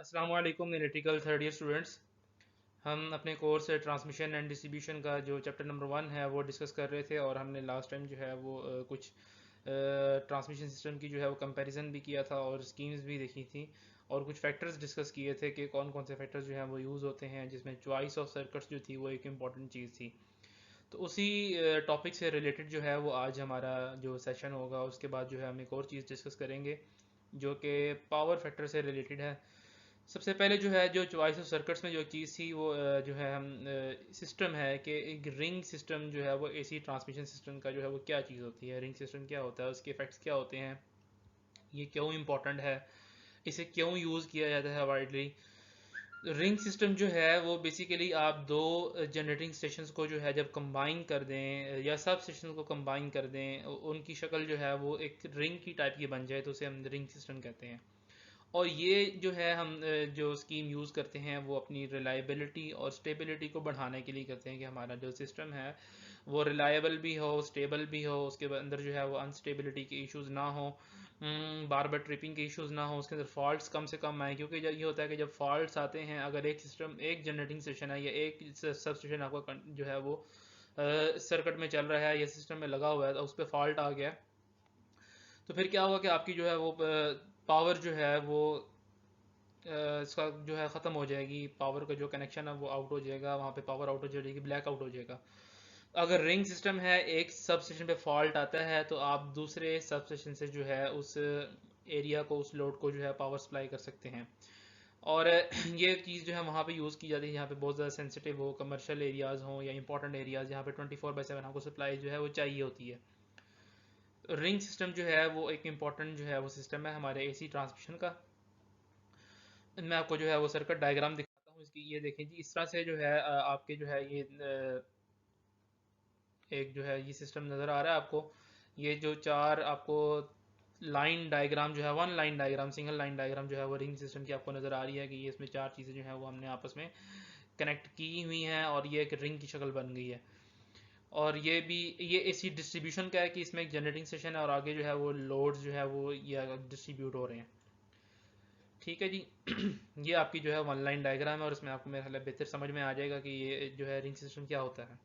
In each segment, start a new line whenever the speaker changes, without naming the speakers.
अस्सलाम वालेकुम electrical third year students. हम अपने कोर्स ट्रांसमिशन एंड डिस्ट्रीब्यूशन का जो चैप्टर नंबर 1 है वो डिस्कस कर रहे थे और हमने लास्ट टाइम जो है वो कुछ ट्रांसमिशन सिस्टम की जो है वो कंपैरिजन भी किया था और स्कीम्स भी देखी थी और कुछ फैक्टर्स डिस्कस किए थे कि कौन कौन से फैक्टर्स जो हैं वो यूज़ होते हैं, जिसमें चॉइस ऑफ सर्किट्स जो थी वो एक इम्पॉर्टेंट चीज़ थी। तो उसी टॉपिक से रिलेटेड जो है वो आज हमारा जो सेशन होगा उसके बाद जो है हम एक और चीज़ डिस्कस करेंगे जो कि पावर फैक्टर से रिलेटेड है। सबसे पहले जो है जो चॉइस ऑफ सर्किट्स में जो चीज़ थी वो जो है हम सिस्टम है कि एक रिंग सिस्टम जो है वो एसी ट्रांसमिशन सिस्टम का जो है वो क्या चीज़ होती है, रिंग सिस्टम क्या होता है, उसके इफेक्ट्स क्या होते हैं, ये क्यों इम्पोर्टेंट है, इसे क्यों यूज़ किया जाता है वाइडली। रिंग सिस्टम जो है वो बेसिकली आप दो जनरेटिंग स्टेशंस को जो है जब कंबाइन कर दें या सब स्टेशन को कंबाइन कर दें, उनकी शक्ल जो है वो एक रिंग की टाइप की बन जाए तो उसे हम रिंग सिस्टम कहते हैं। और ये जो है हम जो स्कीम यूज़ करते हैं वो अपनी रिलायबिलिटी और स्टेबिलिटी को बढ़ाने के लिए करते हैं कि हमारा जो सिस्टम है वो रिलायबल भी हो, स्टेबल भी हो, उसके अंदर जो है वो अनस्टेबिलिटी के इश्यूज़ ना हो, बार बार ट्रिपिंग के इश्यूज़ ना हो, उसके अंदर फॉल्ट्स कम से कम आए। क्योंकि जब ये होता है कि जब फॉल्ट्स आते हैं, अगर एक सिस्टम एक जनरेटिंग स्टेशन है या एक सब स्टेशन आपका जो है वो सर्किट में चल रहा है या सिस्टम में लगा हुआ है तो उस पर फॉल्ट आ गया, तो फिर क्या होगा कि आपकी जो है वो पावर जो है वो इसका जो है ख़त्म हो जाएगी, पावर का जो कनेक्शन है वो आउट हो जाएगा, वहाँ पे पावर आउट हो जाएगी, ब्लैक आउट हो जाएगा। अगर रिंग सिस्टम है, एक सब स्टेशन पे फॉल्ट आता है तो आप दूसरे सब स्टेशन से जो है उस एरिया को, उस लोड को जो है पावर सप्लाई कर सकते हैं। और ये चीज़ जो है वहाँ पे यूज़ की जाती है जहाँ पे बहुत ज़्यादा सेंसिटिव हो, कमर्शियल एरियाज़ हों या इंपॉर्टेंट एरियाज़ जहाँ पे 24/7 आपको सप्लाई जो है वो चाहिए होती है। रिंग सिस्टम जो है वो एक इम्पॉर्टेंट जो है वो सिस्टम है हमारे एसी ट्रांसमिशन का। मैं आपको जो है वो सर्किट डायग्राम दिखाता हूँ इसकी। ये देखें जी, इस तरह से जो है आपके जो है ये एक जो है ये सिस्टम नज़र आ रहा है आपको। ये जो चार आपको लाइन डायग्राम जो है, one line diagram, single line diagram जो है वो रिंग सिस्टम की आपको नज़र आ रही है कि ये इसमें चार चीज़ें जो है वो हमने आपस में कनेक्ट की हुई हैं और ये एक रिंग की शक्ल बन गई है। और ये भी ये इसी डिस्ट्रीब्यूशन का है कि इसमें एक जनरेटिंग स्टेशन है और आगे जो है वो लोड जो है वो ये डिस्ट्रीब्यूट हो रहे हैं। ठीक है जी। ये आपकी जो है वन लाइन डायग्राम है और इसमें आपको मेरा ख्याल है बेहतर समझ में आ जाएगा कि ये जो है रिंग सिस्टम क्या होता है।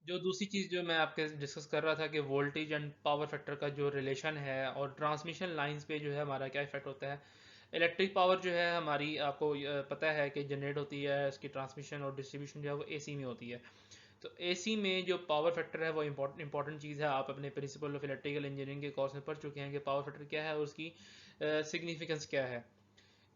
जो दूसरी चीज़ जो मैं आपके डिस्कस कर रहा था कि वोल्टेज एंड पावर फैक्टर का जो रिलेशन है और ट्रांसमिशन लाइंस पे जो है हमारा क्या इफेक्ट होता है। इलेक्ट्रिक पावर जो है हमारी आपको पता है कि जनरेट होती है, इसकी ट्रांसमिशन और डिस्ट्रीब्यूशन जो है वो एसी में होती है। तो एसी में जो पावर फैक्टर है वो इंपॉर्टेंट चीज़ है। आप अपने प्रिंसिपल ऑफ इलेक्ट्रिकल इंजीनियरिंग के कोर्स में पढ़ चुके हैं कि पावर फैक्टर क्या है और उसकी सिग्निफिकेंस क्या है।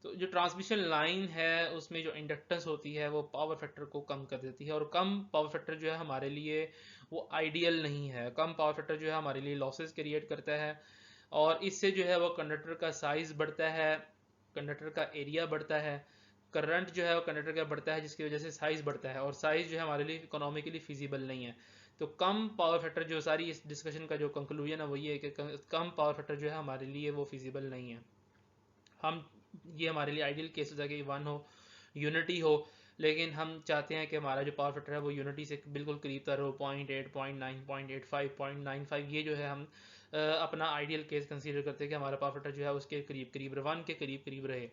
तो जो ट्रांसमिशन लाइन है उसमें जो इंडक्टेंस होती है वो पावर फैक्टर को कम कर देती है, और कम पावर फैक्टर जो है हमारे लिए वो आइडियल नहीं है। कम पावर फैक्टर जो है हमारे लिए लॉसेस क्रिएट करता है और इससे जो है वो कंडक्टर का साइज बढ़ता है, कंडक्टर का एरिया बढ़ता है, करंट जो है वो कंडक्टर का बढ़ता है जिसकी वजह से साइज बढ़ता है, और साइज जो है हमारे लिए इकोनॉमिकली फिजिबल नहीं है। तो कम पावर फैक्टर, जो सारी इस डिस्कशन का जो कंक्लूजन है वो ये है कि कम पावर फैक्टर जो है हमारे लिए वो फिजिबल नहीं है। हम ये हमारे लिए आइडियल केस होता है कि वन हो, यूनिटी हो, लेकिन हम चाहते हैं कि हमारा जो पावर फैक्टर है वो यूनिटी से बिल्कुल करीब तर हो, 0.8, 0.9, 0.85, 0.95। ये जो है हम अपना आइडियल केस कंसीडर करते हैं कि हमारा पावर फैक्टर जो है उसके करीब करीब, वन के करीब करीब रहे।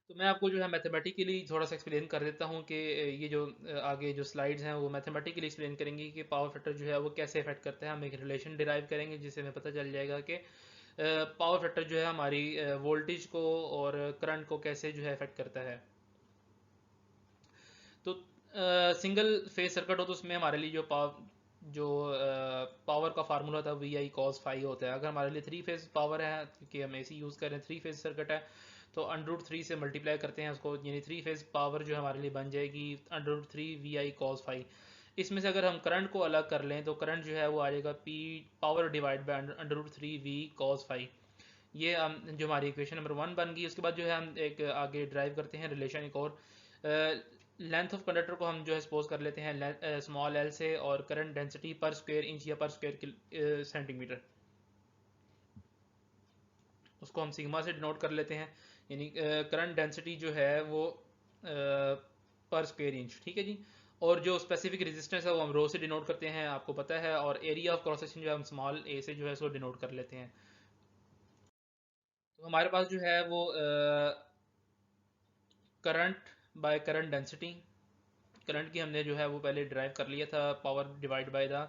तो मैं आपको जो है मैथमेटिकली थोड़ा सा एक्सप्लेन कर देता हूँ कि ये जो आगे जो स्लाइड्स हैं वो मैथमेटिकली एक्सप्लेन करेंगी कि पावर फैक्टर जो है वो कैसे इफेक्ट करता है। हम एक रिलेशन डिराइव करेंगे जिससे हमें पता चल जाएगा कि पावर फैक्टर जो है हमारी वोल्टेज को और करंट को कैसे जो है इफेक्ट करता है। तो सिंगल फेज सर्किट हो तो उसमें हमारे लिए पावर का फार्मूला था वी आई कॉस फाई होता है। अगर हमारे लिए थ्री फेज पावर है, क्योंकि हम एसी यूज़ कर रहे हैं, थ्री फेज सर्किट है, तो अंडर रूट 3 से मल्टीप्लाई करते हैं उसको, यानी थ्री फेज पावर जो हमारे लिए बन जाएगी under root 3 V I cos phi. इसमें से अगर हम करंट को अलग कर लें तो करंट जो है वो आ जाएगा P power divide by under root 3 V cos phi. ये जो हमारी इक्वेशन नंबर 1 बन गई। उसके बाद जो है हम एक आगे ड्राइव करते हैं रिलेशन एक और। लेंथ ऑफ कंडक्टर को हम जो है सपोज कर लेते हैं स्मॉल एल से, और करंट डेंसिटी पर स्क्वायर इंच या पर स्क्वायर सेंटीमीटर, उसको हम सिग्मा से डिनोट कर लेते हैं। यानी करंट डेंसिटी जो है वो पर स्क्वायर इंच, ठीक है जी। और जो स्पेसिफिक रेजिस्टेंस है वो हम रो से डिनोट करते हैं, आपको पता है। और एरिया ऑफ क्रॉस सेक्शन जो है हम स्मॉल ए से जो है सो डिनोट कर लेते हैं। तो हमारे पास जो है वो current by current density, current की हमने जो है वो पहले ड्राइव कर लिया था, power divide by the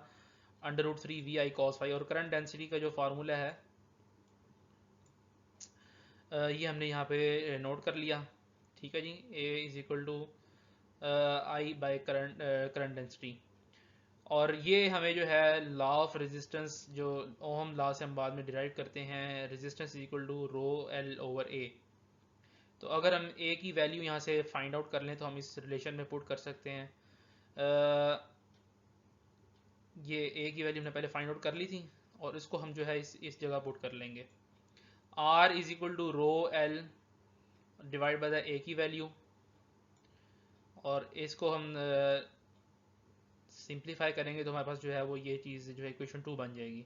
√3 VI cos phi, और करंट डेंसिटी का जो फार्मूला है ये हमने यहाँ पे नोट कर लिया। ठीक है जी, A = I by current current density. और ये हमें जो है लॉ ऑफ रेजिस्टेंस, जो ओहम लॉ से हम बाद में डिराइव करते हैं, रेजिस्टेंस =ρL/A। तो अगर हम ए की वैल्यू यहाँ से फाइंड आउट कर लें तो हम इस रिलेशन में पुट कर सकते हैं। ये ए की वैल्यू हमने पहले फाइंड आउट कर ली थी, और इसको हम जो है इस जगह पुट कर लेंगे। R = ρL divide by the ए की वैल्यू, और इसको हम सिंप्लीफाई करेंगे तो हमारे पास जो है वो ये चीज़ जो है इक्वेशन 2 बन जाएगी।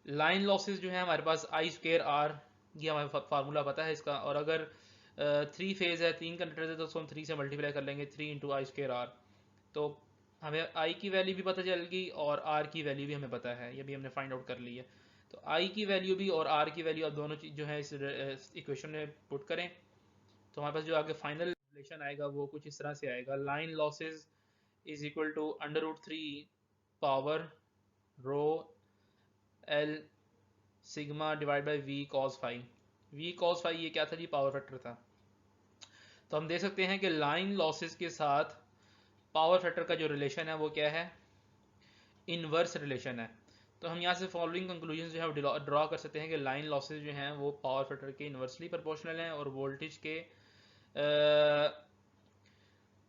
लाइन लॉसेस जो है हमारे पास I²R, ये हमारे फार्मूला पता है इसका। और अगर 3 फेज है, 3 कंडक्टर है, तो उसको हम 3 से मल्टीप्लाई कर लेंगे, 3 × I²R। तो हमें I की वैल्यू भी पता चल गई और R की वैल्यू भी हमें पता है, ये भी हमने फाइंड आउट कर ली है। तो I की वैल्यू भी और R की वैल्यू, अब दोनों चीज़ जो है इस इक्वेशन में पुट करें तो हमारे पास जो आगे फाइनल रिलेशन आएगा वो कुछ इस तरह से आएगा। Line losses =√3 power rho L sigma divide by V cos phi. V cos phi ये क्या था जी? पावर फैक्टर था। तो हम देख सकते हैं कि लाइन लॉसेस के साथ पावर फैक्टर का जो रिलेशन है वो क्या है? इनवर्स रिलेशन है। तो हम यहाँ से फॉलोइंग कंक्लूजन जो है ड्रॉ कर सकते हैं कि लाइन लॉसेज जो हैं वो पावर फैक्टर के इनवर्सली प्रोपोर्शनल हैं, और वोल्टेज के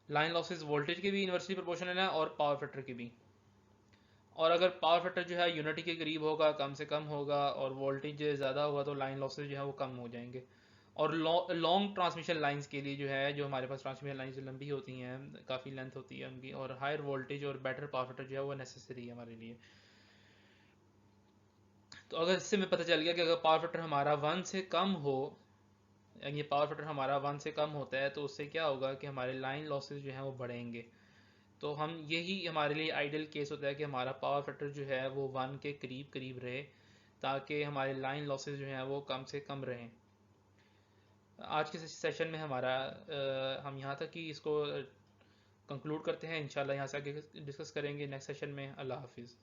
लाइन लॉसेज वोल्टेज के भी इनवर्सली प्रोपोर्शनल हैं और पावर फैक्टर के भी। और अगर पावर फैक्टर जो है यूनिटी के करीब होगा, कम से कम होगा, और वोल्टेज ज़्यादा होगा, तो लाइन लॉसेज जो है वो कम हो जाएंगे। और लॉन्ग ट्रांसमिशन लाइंस के लिए जो है, जो हमारे पास ट्रांसमिशन लाइंस लंबी होती हैं, काफ़ी लेंथ होती है उनकी, और हायर वोल्टेज और बेटर पावर फैक्टर जो है वो नेसेसरी है हमारे लिए। तो अगर इससे हमें पता चल गया कि अगर पावर फैक्टर हमारा 1 से कम हो, ये पावर फैक्टर हमारा 1 से कम होता है, तो उससे क्या होगा कि हमारे लाइन लॉसेज जो हैं वो बढ़ेंगे। तो हम यही हमारे लिए आइडियल केस होता है कि हमारा पावर फैक्टर जो है वो 1 के करीब करीब रहे, ताकि हमारे लाइन लॉसेज जो हैं वो कम से कम रहें। आज के सेशन में हमारा हम यहाँ तक ही इसको कंक्लूड करते हैं। इंशाल्लाह यहाँ से आगे डिस्कस करेंगे नेक्स्ट सेशन में। अल्लाह हाफिज़।